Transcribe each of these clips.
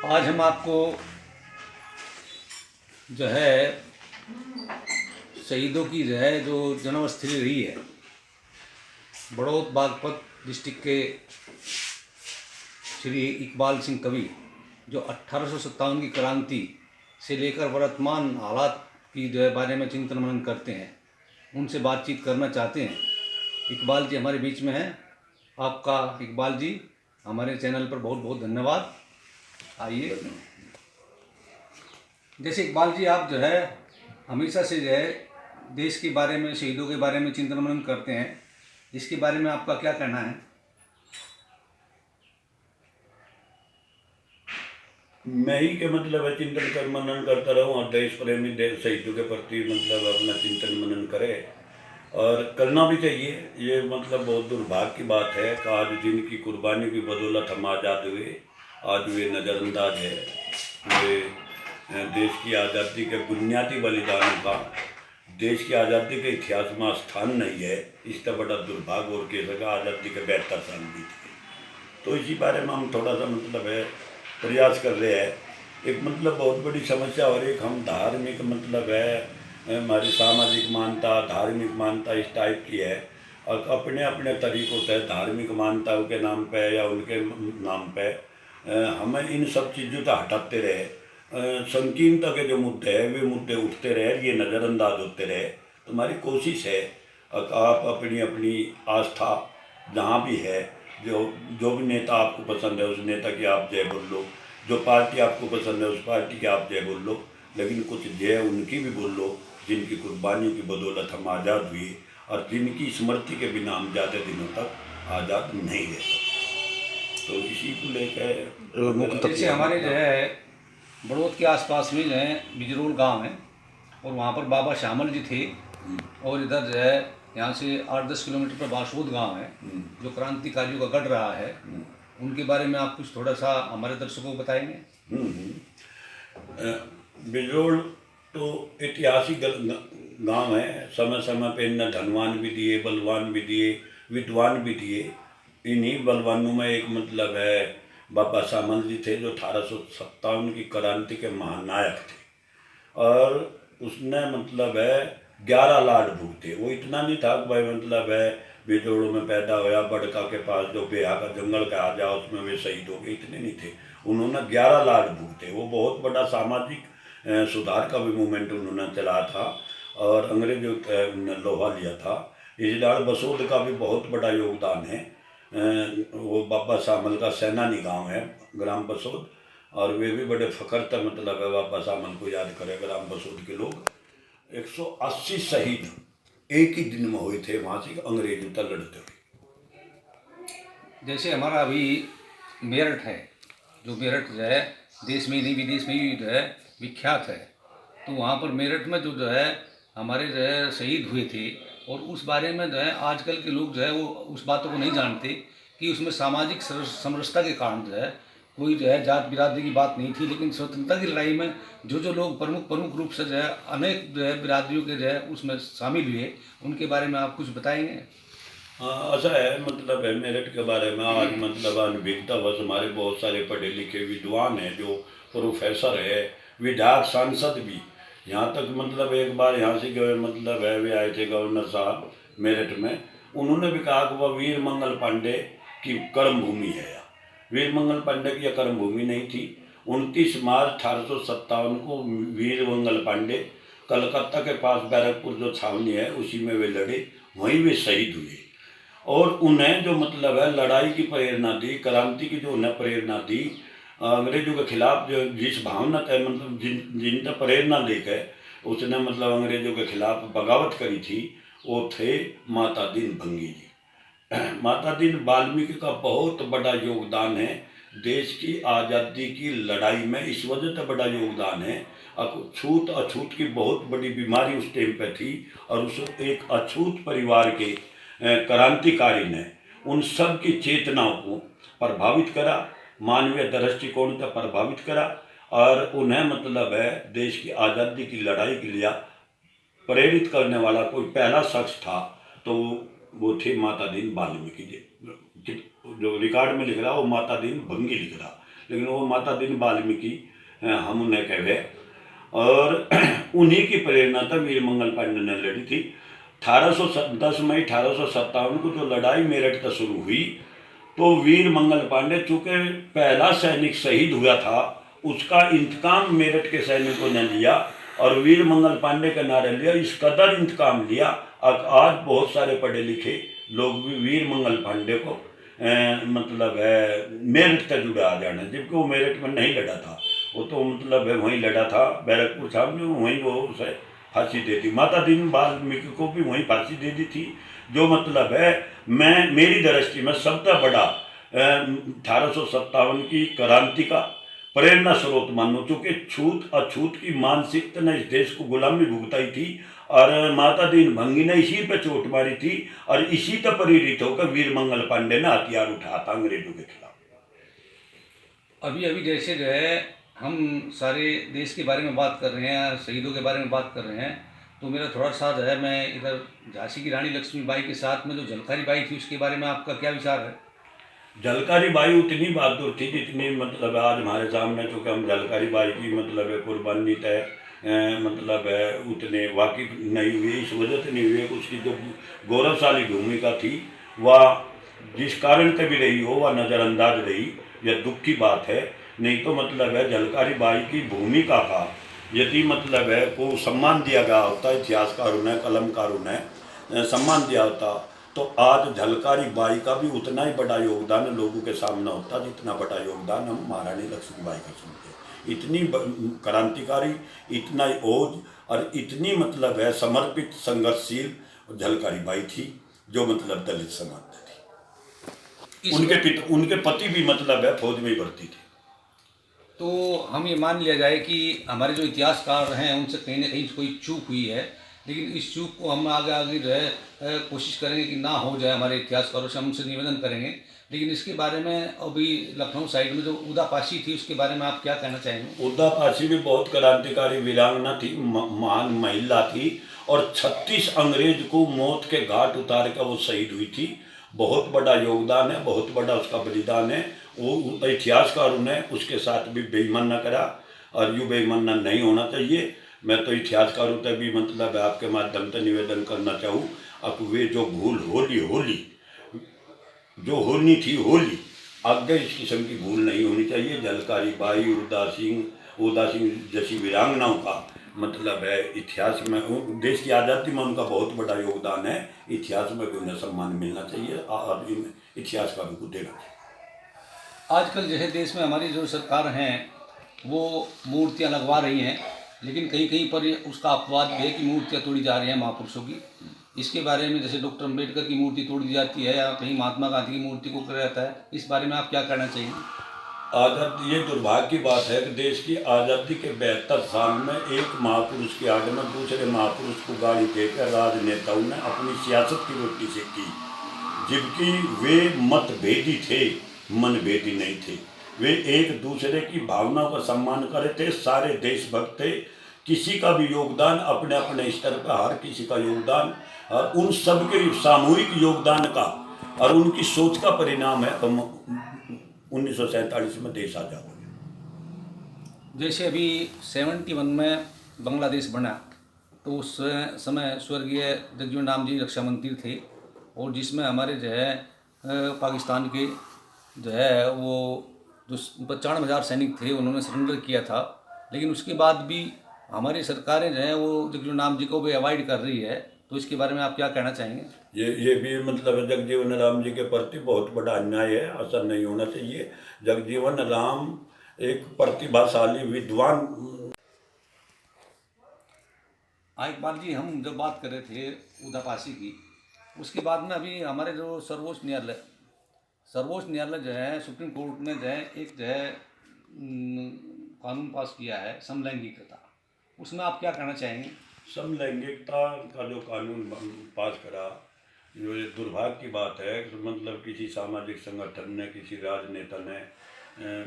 आज हम आपको जो है शहीदों की जो जन्मस्थली रही है बड़ौत बागपत डिस्ट्रिक्ट के श्री इकबाल सिंह कवि जो 1857 की क्रांति से लेकर वर्तमान हालात की बारे में चिंतन मनन करते हैं, उनसे बातचीत करना चाहते हैं। इकबाल जी हमारे बीच में हैं। आपका इकबाल जी हमारे चैनल पर बहुत बहुत धन्यवाद। आइए। जैसे इकबाल जी आप हमेशा से देश के बारे में, शहीदों के बारे में चिंतन मनन करते हैं, इसके बारे में आपका क्या कहना है? मैं ही के चिंतन कर मनन करता रहूं और देश प्रेमी देश शहीदों के प्रति अपना चिंतन मनन करे और करना भी चाहिए। ये बहुत दुर्भाग्य की बात है कि आज जिनकी कुर्बानी की बदौलत हम आज़ाद हुए, आज वे नज़रअंदाज है। वे देश की आज़ादी के बुनियादी बलिदानों का देश की आज़ादी के इतिहास में स्थान नहीं है। इसका बड़ा दुर्भाग्य और कह सका आज़ादी के 72 साल बीत गए। तो इसी बारे में हम थोड़ा सा प्रयास कर रहे हैं। एक बहुत बड़ी समस्या और एक हम धार्मिक हमारी सामाजिक मान्यता, धार्मिक मान्यता इस टाइप की है और अपने अपने तरीक़ों से धार्मिक मान्यताओं के नाम पे या उनके नाम पे हमें इन सब चीज़ों को हटाते रहे। संकीर्णता के जो मुद्दे हैं वे मुद्दे उठते रहे, ये नज़रअंदाज होते रहे। तो हमारी कोशिश है आप अपनी अपनी आस्था जहाँ भी है, जो भी नेता आपको पसंद है उस नेता की आप जय बोल लो, जो पार्टी आपको पसंद है उस पार्टी की आप जय बोल लो, लेकिन कुछ जय उनकी भी बोल लो जिनकी कुर्बानी की बदौलत हम आज़ाद हुए और जिनकी स्मृति के बिना हम ज़्यादा दिनों तक आज़ाद नहीं रह सकते। तो इसी को लेकर जैसे हमारे बड़ौत के आसपास में बिजरोल गांव है और वहाँ पर बाबा श्यामल जी थे और इधर यहाँ से 8-10 किलोमीटर पर बासोद गांव है जो क्रांतिकारियों का गढ़ रहा है। उनके बारे में आप कुछ थोड़ा सा हमारे दर्शकों को बताएंगे? बिजरोल तो ऐतिहासिक गांव है। समय समय पे इन्हें धनवान भी दिए, बलवान भी दिए, विद्वान भी दिए। इन्हीं बलवानों में एक है बाबा श्यामल जी थे जो 1857 की क्रांति के महानायक थे और उसने 11 लाड भुगते। वो इतना नहीं था कि भाई बिजोड़ों में पैदा होया, बड़का के पास जो बेहा का जंगल का आ जाओ उसमें वे शहीद हो गए, इतने नहीं थे। उन्होंने 11 लाड भुगते। वो बहुत बड़ा सामाजिक सुधार का भी मूवमेंट उन्होंने चलाया था और अंग्रेजों ने लोहा लिया था। इस लाड़ बसोद का भी बहुत बड़ा योगदान है। वो बाबा श्यामल का सेनानी गांव है ग्राम बसोद और वे भी बड़े फ़ख्र था है बाबा श्यामल को याद करे ग्राम बसोद के लोग। 180 शहीद एक ही दिन में हुए थे वहाँ से अंग्रेजों तक लड़ते हुए। जैसे हमारा अभी मेरठ है, जो मेरठ देश में नहीं विदेश में भी विख्यात है, तो वहाँ पर मेरठ में जो हमारे शहीद हुए थे और उस बारे में आजकल के लोग वो उस बातों को नहीं जानते कि उसमें सामाजिक समरसता के कारण कोई जात बिरादरी की बात नहीं थी, लेकिन स्वतंत्रता की लड़ाई में जो लोग प्रमुख रूप से अनेक बिरादरियों के उसमें शामिल हुए, उनके बारे में आप कुछ बताएंगे? हाँ, ऐसा है मेरठ के बारे में आज अनभिज्ञता बस हमारे बहुत सारे पढ़े लिखे विद्वान हैं जो प्रोफेसर है, विधायक, सांसद भी। यहाँ तक एक बार यहाँ से गए वे आए थे गवर्नर साहब मेरठ में। उन्होंने भी कहा कि वह वीर मंगल पांडे की कर्म भूमि है। वीर मंगल पांडे की यह कर्म भूमि नहीं थी। 29 मार्च 1857 को वीर मंगल पांडे कलकत्ता के पास बैरकपुर जो छावनी है उसी में वे लड़े, वहीं वे शहीद हुए। और उन्हें जो लड़ाई की प्रेरणा दी, क्रांति की जो उन्हें प्रेरणा दी, अंग्रेजों के खिलाफ जो जिस भावना है जिनसे प्रेरणा लेकर उसने अंग्रेजों के खिलाफ बगावत करी थी, वो थे माता दीन भंगी जी। माता दीन वाल्मीकि का बहुत बड़ा योगदान है देश की आज़ादी की लड़ाई में। इस वजह से बड़ा योगदान है, छूत अछूत की बहुत बड़ी बीमारी उस टाइम पे थी और उस एक अछूत परिवार के क्रांतिकारी ने उन सब की चेतनाओं को प्रभावित करा, मानवीय दृष्टिकोण से प्रभावित करा और उन्हें देश की आज़ादी की लड़ाई के लिए प्रेरित करने वाला कोई पहला शख्स था तो वो थे माता दीन वाल्मीकि जी। जो रिकॉर्ड में लिख रहा वो माता दीन भंगी लिख रहा, लेकिन वो माता दीन वाल्मीकि हम उन्हें कहे, और उन्हीं की प्रेरणा था वीर मंगल पांडे ने लड़ी थी। 10 मई 1857 को जो लड़ाई मेरठ तक शुरू हुई, तो वीर मंगल पांडे चूंकि पहला सैनिक शहीद हुआ था, उसका इंतकाम मेरठ के सैनिकों ने लिया और वीर मंगल पांडे का नारा लिया। इस कदर इंतकाम लिया, आज बहुत सारे पढ़े लिखे लोग भी वीर मंगल पांडे को मतलब है मेरठ से जुड़ा आ जाना, जबकि वो मेरठ में नहीं लड़ा था। वो तो मतलब है वहीं लड़ा था, बैरकपुर साहब में, वहीं वो उसे फांसी दे दी। माता दीन वाल्मीकि को भी वहीं फांसी दे दी थी। जो मतलब है मेरी दृष्टि में सबसे बड़ा 1857 की क्रांति का प्रेरणा स्रोत मानो, चूँकि छूत अछूत की मानसिकता ने इस देश को गुलामी भुगताई थी, और माता दीन भंगी ने इसी पे चोट मारी थी, और इसी से प्रेरित होकर वीर मंगल पांडे ने हथियार उठाया था अंग्रेजों के खिलाफ। अभी अभी जैसे जो है हम सारे देश के बारे में बात कर रहे हैं, शहीदों के बारे में बात कर रहे हैं, तो मेरा थोड़ा सा जो है, मैं इधर झांसी की रानी लक्ष्मीबाई के साथ में जो झलकारी बाई थी उसके बारे में आपका क्या विचार है? झलकारी बाई उतनी बहादुर थी जितनी मतलब आज हमारे सामने, चूँकि हम झलकारी बाई की मतलब है कुर्बानी तय मतलब है उतने वाकिफ नहीं हुए, इस वजह से नहीं हुए। उसकी जो गौरवशाली भूमिका थी वह जिस कारण से भी रही हो, वह नज़रअंदाज रही। यह दुख की बात है, नहीं तो मतलब है झलकारी बाई की भूमिका का यदि मतलब है को सम्मान दिया गया होता, इतिहासकारों ने कलमकारों ने सम्मान दिया होता, तो आज झलकारी बाई का भी उतना ही बड़ा योगदान लोगों के सामने होता जितना बड़ा योगदान हम महारानी लक्ष्मीबाई का सुनते। इतनी क्रांतिकारी, इतना ही ओज और इतनी मतलब है समर्पित संघर्षशील झलकारी बाई थी, जो मतलब दलित समाज में थी। उनके पति भी मतलब है फौज में ही भर्ती थे। तो हम ये मान लिया जाए कि हमारे जो इतिहासकार हैं उनसे कहीं ना कहीं कोई चूक हुई है, लेकिन इस चूक को हम आगे आगे जो है कोशिश करेंगे कि ना हो जाए, हमारे इतिहासकारों से हम उनसे निवेदन करेंगे। लेकिन इसके बारे में अभी लखनऊ साइड में जो उदापाशी थी उसके बारे में आप क्या कहना चाहेंगे? उदापाशी भी बहुत क्रांतिकारी वीरांगना थी, महान महिला थी, और 36 अंग्रेज को मौत के घाट उतार कर वो शहीद हुई थी। बहुत बड़ा योगदान है, बहुत बड़ा उसका बलिदान है। वो इतिहासकारों ने उसके साथ भी बेईमानी करा, और यूँ बेईमानी नहीं होना चाहिए। मैं तो इतिहासकारों तक भी मतलब आपके माध्यम से निवेदन करना चाहूँ, अब वे जो भूल होली जो होनी थी होली, आगे इस किस्म की भूल नहीं होनी चाहिए। झलकारी बाई, उदा सिंह जैसी वीरांगनाओं का मतलब है इतिहास में, देश की आज़ादी में उनका बहुत बड़ा योगदान है। इतिहास में भी उन्हें सम्मान मिलना चाहिए और इन इतिहासकारों को देना चाहिए। आजकल जो है देश में हमारी जो सरकार हैं वो मूर्तियां लगवा रही हैं, लेकिन कहीं कहीं पर उसका अपवाद भी है कि मूर्तियां तोड़ी जा रही हैं महापुरुषों की। इसके बारे में जैसे डॉक्टर अम्बेडकर की मूर्ति तोड़ दी जाती है, या कहीं महात्मा गांधी की मूर्ति को किया जाता है, इस बारे में आप क्या कहना चाहिए? आज़ादी, ये दुर्भाग्य की बात है कि देश की आज़ादी के 72 साल में एक महापुरुष की आड़ में दूसरे महापुरुष को गाड़ी देकर राजनेताओं ने अपनी सियासत की रोटी सेकी, जबकि वे मतभेदी थे, मनभेदी नहीं थे। वे एक दूसरे की भावनाओं का सम्मान करे थे, सारे देशभक्त थे। किसी का भी योगदान अपने अपने स्तर पर, हर किसी का योगदान, और उन सब के सामूहिक योगदान का और उनकी सोच का परिणाम है 1947 में देश आज़ाद हुआ। जैसे अभी 71 में बांग्लादेश बना, तो उस समय स्वर्गीय जगजीवन राम जी रक्षा मंत्री थे, और जिसमें हमारे जो है पाकिस्तान के जो है वो जो 95,000 सैनिक थे उन्होंने सरेंडर किया था। लेकिन उसके बाद भी हमारी सरकारें जो हैं वो जगजीवन राम जी को भी अवॉइड कर रही है, तो इसके बारे में आप क्या कहना चाहेंगे? ये भी मतलब जगजीवन राम जी के प्रति बहुत बड़ा अन्याय है, ऐसा नहीं होना चाहिए। जगजीवन राम एक प्रतिभाशाली विद्वान। एक बार जी हम जब बात कर रहे थे उदापासी की, उसके बाद में अभी हमारे जो सर्वोच्च न्यायालय जो है, सुप्रीम कोर्ट ने जो है एक जो है कानून पास किया है समलैंगिकता, उसमें आप क्या कहना चाहेंगे? समलैंगिकता का जो कानून पास करा, जो ये दुर्भाग्य की बात है कि मतलब किसी सामाजिक संगठन ने, किसी राजनेता ने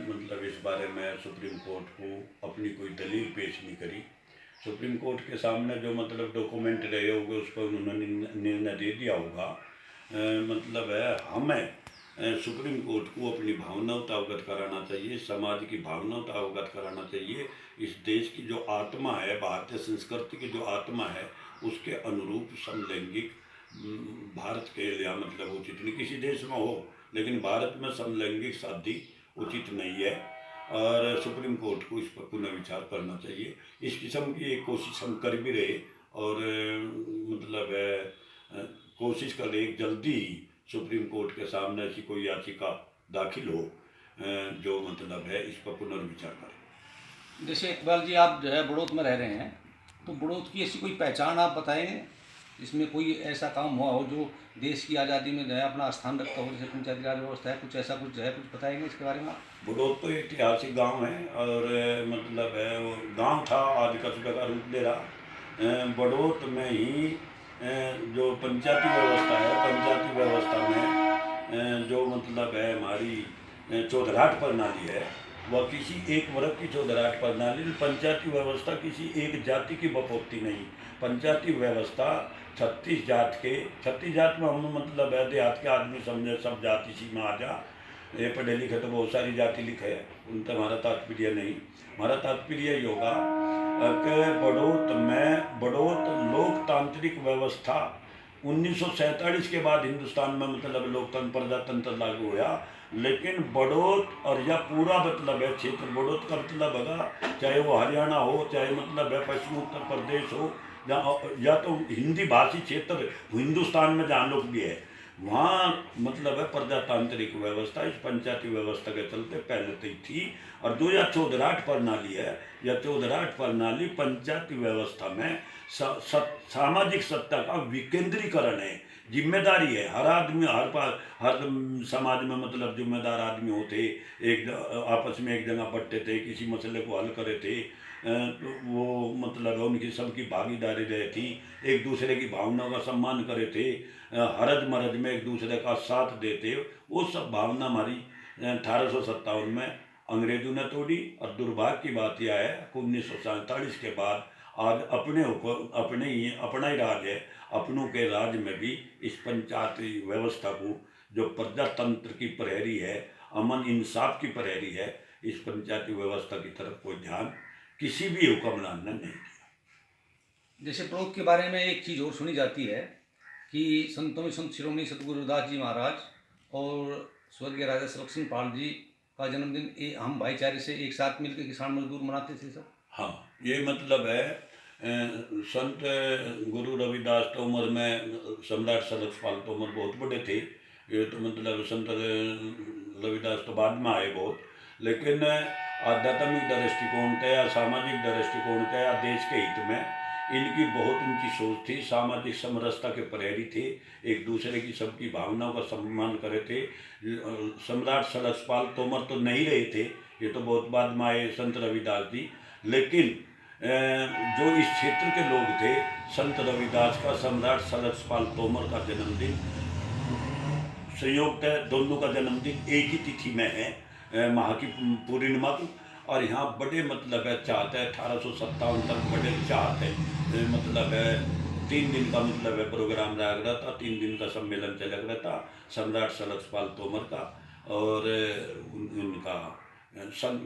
मतलब इस बारे में सुप्रीम कोर्ट को अपनी कोई दलील पेश नहीं करी। सुप्रीम कोर्ट के सामने जो मतलब डॉक्यूमेंट रहे होंगे उस पर उन्होंने निर्णय दे दिया होगा। मतलब है हमें सुप्रीम कोर्ट को अपनी भावनाओं का अवगत कराना चाहिए, समाज की भावनाओं का अवगत कराना चाहिए। इस देश की जो आत्मा है, भारतीय संस्कृति की जो आत्मा है, उसके अनुरूप समलैंगिक भारत के लिए मतलब उचित नहीं, किसी देश में हो, लेकिन भारत में समलैंगिक शादी उचित नहीं है और सुप्रीम कोर्ट को इस पर पुनः विचार करना चाहिए। इस किस्म की एक कोशिश हम कर भी रहे और मतलब कोशिश कर रहे जल्दी ही सुप्रीम कोर्ट के सामने ऐसी कोई याचिका दाखिल हो जो मतलब है इस पर पुनर्विचार करें। जैसे इकबाल जी, आप जो है बड़ौत में रह रहे हैं, तो बड़ौत की ऐसी कोई पहचान आप बताएंगे, इसमें कोई ऐसा काम हुआ हो जो देश की आज़ादी में जो है अपना स्थान रखता हो, जैसे पंचायती राज व्यवस्था है, कुछ ऐसा कुछ जो है, कुछ बताएंगे इसके बारे में आप? बड़ौत तो ऐतिहासिक गांव है और मतलब है वो गांव था, आज कस्बे का रूप ले रहा। बड़ौत में ही जो पंचायती व्यवस्था है, पंचायती व्यवस्था में जो मतलब है हमारी चौधराट प्रणाली है, वह किसी एक वर्ग की चौधराट प्रणाली, पंचायती व्यवस्था किसी एक जाति की बपोती नहीं। पंचायती व्यवस्था 36 जात के, 36 जात में हम मतलब है देहात के आदमी समझे सब जाति सी में आ जा, ये पढ़े लिखे तो बहुत सारी जाति लिखे है, उनका हमारा तात्पर्य नहीं। हमारा तात्पर्य ये होगा कि बड़ौत लोकतांत्रिक व्यवस्था 1947 के बाद हिंदुस्तान में मतलब लोकतंत्र प्रजातंत्र लागू हुआ, लेकिन बड़ौत और या पूरा मतलब है क्षेत्र, बड़ौत का मतलब होगा चाहे वो हरियाणा हो, चाहे मतलब है पश्चिम उत्तर प्रदेश हो, या तो हिंदी भाषी क्षेत्र हिंदुस्तान में जहाँ लोग भी है, वहाँ मतलब है प्रजातांत्रिक व्यवस्था इस पंचायती व्यवस्था के चलते पहले तो थी। और जो यह चौधराट प्रणाली है, यह चौधराट प्रणाली पंचायती व्यवस्था में सामाजिक सत्ता का विकेंद्रीकरण है, जिम्मेदारी है। हर आदमी हर समाज में मतलब जिम्मेदार आदमी होते, एक आपस में एक जगह बैठते थे, किसी मसले को हल करे थे, तो वो मतलब उनकी सबकी भागीदारी रहती, एक दूसरे की भावनाओं का सम्मान करे थे, हरज मरज में एक दूसरे का साथ देते। वो सब भावना हमारी 1857 में अंग्रेजों ने तोड़ी। और दुर्भाग्य की बात यह है कि 1947 के बाद आज अपना ही राज है, अपनों के राज में भी इस पंचायती व्यवस्था को, जो प्रजातंत्र की प्रहरी है, अमन इंसाफ की प्रहरी है, इस पंचायती व्यवस्था की तरफ कोई ध्यान किसी भी हुक्मरान ने नहीं दिया। जैसे बड़ौत के बारे में एक चीज़ और सुनी जाती है कि संतों में संत शिरोमणि सतगुरु रविदास जी महाराज और स्वर्गीय राजा सुलक्षण सिंह पाल जी का जन्मदिन हम भाईचारे से एक साथ मिलकर किसान मजदूर मनाते थे सब। हाँ, ये मतलब है संत गुरु रविदास तोमर में सम्राट सलक्षपाल तोमर बहुत बड़े थे। ये तो मतलब संत रविदास तो बाद में आए बहुत, लेकिन आध्यात्मिक दृष्टिकोण का या सामाजिक दृष्टिकोण का या देश के हित में इनकी बहुत ऊंची सोच थी। सामाजिक समरसता के प्रहरी थे, एक दूसरे की सबकी भावनाओं का सम्मान करे थे। सम्राट सलक्षपाल तोमर तो नहीं रहे थे, ये तो बहुत बाद में आए संत रविदास जी, लेकिन जो इस क्षेत्र के लोग थे, संत रविदास का सम्राट सलक्षपाल तोमर का जन्मदिन संयोग है, दोनों का जन्मदिन एक ही तिथि में है, माह की पूर्णिमा को। और यहाँ बड़े मतलब है चाहते हैं 1857 तक बड़े चाहते हैं मतलब है 3 दिन का मतलब है प्रोग्राम रहा था, 3 दिन का सम्मेलन चला रहा था सम्राट सलक्षपाल तोमर का और उनका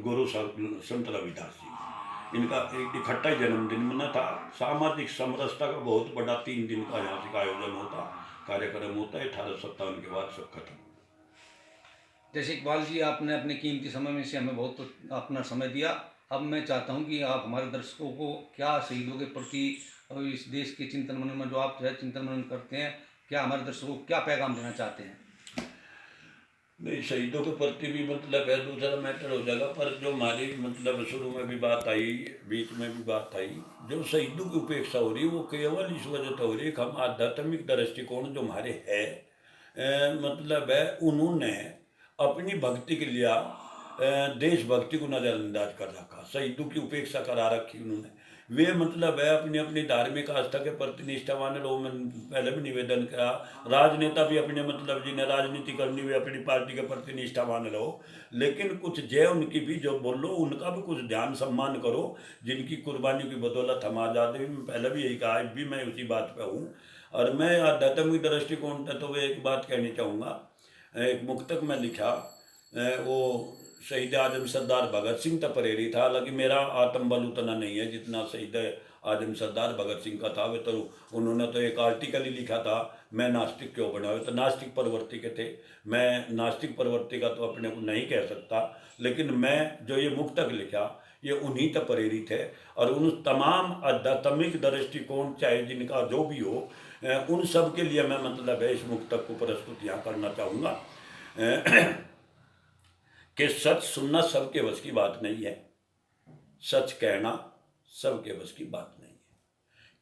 गुरु संत रविदास जी, इनका एक इकट्ठा ही जन्मदिन मना था। सामाजिक समरसता का बहुत बड़ा 3 दिन का यहाँ से आयोजन होता, कार्यक्रम होता है। 1857 के बाद सब खत्म। जैसे इकबाल जी, आपने अपने कीमती समय में से हमें बहुत अपना समय दिया। अब मैं चाहता हूं कि आप हमारे दर्शकों को क्या शहीदों के प्रति और इस देश के चिंतन मनन में जो आप जो है चिंतन मनन करते हैं, क्या हमारे दर्शकों को क्या पैगाम देना चाहते हैं? नहीं, शहीदों के प्रति भी मतलब है दूसरा मैटर हो जाएगा, पर जो हमारी मतलब शुरू में भी बात आई, बीच में भी बात आई, जो शहीदों की उपेक्षा हो रही है वो केवल इस वजह से हो रही है कि हम आध्यात्मिक दृष्टिकोण जो हमारे है मतलब है उन्होंने अपनी भक्ति के लिए देशभक्ति को नज़रअंदाज कर रखा, शहीदों की उपेक्षा करा रखी उन्होंने। वे मतलब है अपनी अपनी धार्मिक आस्था के प्रति निष्ठावान लोग, मैंने पहले भी निवेदन किया, राजनेता भी अपने मतलब जिन्हें राजनीति करनी वे अपनी पार्टी के प्रति निष्ठावान रहो, लेकिन कुछ जय उनकी भी जो बोलो उनका भी कुछ ध्यान सम्मान करो, जिनकी कुर्बानी की बदौलत हम आज़ादी में पहले भी यही कहा, भी मैं उसी बात पर हूँ। और मैं आध्यात्मिक दृष्टिकोण से तो वे एक बात कहनी चाहूँगा एक मुक्तक में लिखा, वो शहीद आजम सरदार भगत सिंह तक प्रेरित था। हालांकि मेरा आत्मबल उतना नहीं है जितना शहीद आजम सरदार भगत सिंह का था। वे तो उन्होंने तो एक आर्टिकल ही लिखा था, मैं नास्तिक क्यों बना। वे तो नास्तिक प्रवृत्ति के थे, मैं नास्तिक प्रवृत्ति का तो अपने को नहीं कह सकता। लेकिन मैं जो ये मुक्तक लिखा ये उन्हीं तक प्रेरित है। और उन तमाम आध्यात्मिक दृष्टिकोण चाहे जिनका जो भी हो, उन सब के लिए मैं मतलब है इस मुक्तक को प्रस्तुत यहाँ करना चाहूँगा कि सच सुनना सबके बस की बात नहीं है, सच कहना सबके बस की बात नहीं है।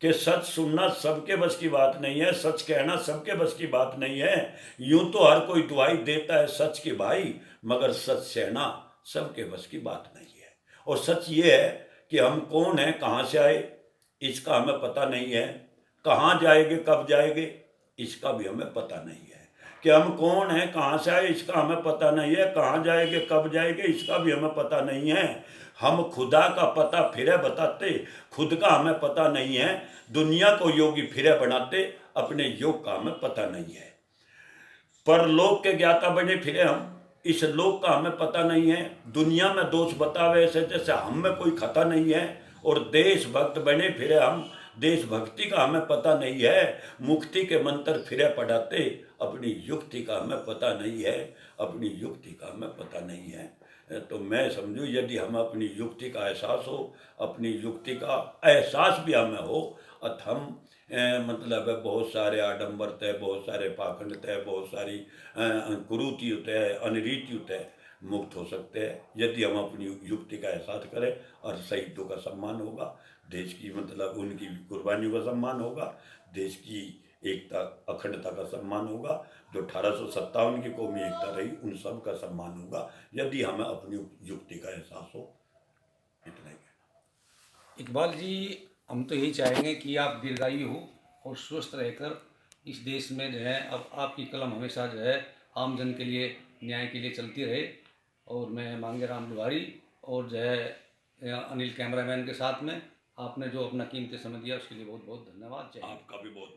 कि सच सुनना सबके बस की बात नहीं है, सच कहना सबके बस की बात नहीं है। यूं तो हर कोई दुआई देता है सच के भाई, मगर सच सहना सबके बस की बात नहीं है। और सच ये है कि हम कौन हैं, कहाँ से आए, इसका हमें पता नहीं है। कहाँ जाएंगे, कब जाएंगे, इसका भी हमें पता नहीं है। कि हम कौन हैं, कहाँ से आए, इसका हमें पता नहीं है। कहाँ जाएंगे, कब जाएंगे, इसका भी हमें पता नहीं है। हम खुदा का पता फिरे बताते, खुद का हमें पता नहीं है। दुनिया को योगी फिरे बनाते, अपने योग का हमें पता नहीं है। परलोक के ज्ञाता बने फिरे हम, इस लोक का हमें पता नहीं है। दुनिया में दोष बतावे ऐसे जैसे हम में कोई खता नहीं है। और देशभक्त बने फिरे हम, देशभक्ति का हमें पता नहीं है। मुक्ति के मंत्र फिरे पढ़ाते, अपनी युक्ति का हमें पता नहीं है, अपनी युक्ति का हमें पता नहीं है। तो मैं समझूँ यदि हम अपनी युक्ति का एहसास हो, अपनी युक्ति का एहसास भी हमें हो, अत हम मतलब बहुत सारे आडंबर तय, बहुत सारे पाखंड तय, बहुत सारी कुरीति तय, अनरीति तय मुक्त हो सकते हैं यदि हम अपनी युक्ति का एहसास करें। और शहीदों का सम्मान होगा, देश की मतलब उनकी कुर्बानियों का सम्मान होगा, देश की एकता अखंडता का सम्मान होगा। जो 1857 की कौमी एकता रही उन सब का सम्मान होगा यदि हमें अपनी युक्ति का एहसास हो। इतना ही कहना। इकबाल जी, हम तो यही चाहेंगे कि आप दीर्घायु हो और स्वस्थ रहकर इस देश में जो है अब आपकी कलम हमेशा जो है आम जन के लिए, न्याय के लिए चलती रहे। और मैं मांगेराम लुहारी और जो है अनिल कैमरामैन के साथ में आपने जो अपना कीमती समय दिया उसके लिए बहुत बहुत धन्यवाद। जय हिंद। आपका भी बहुत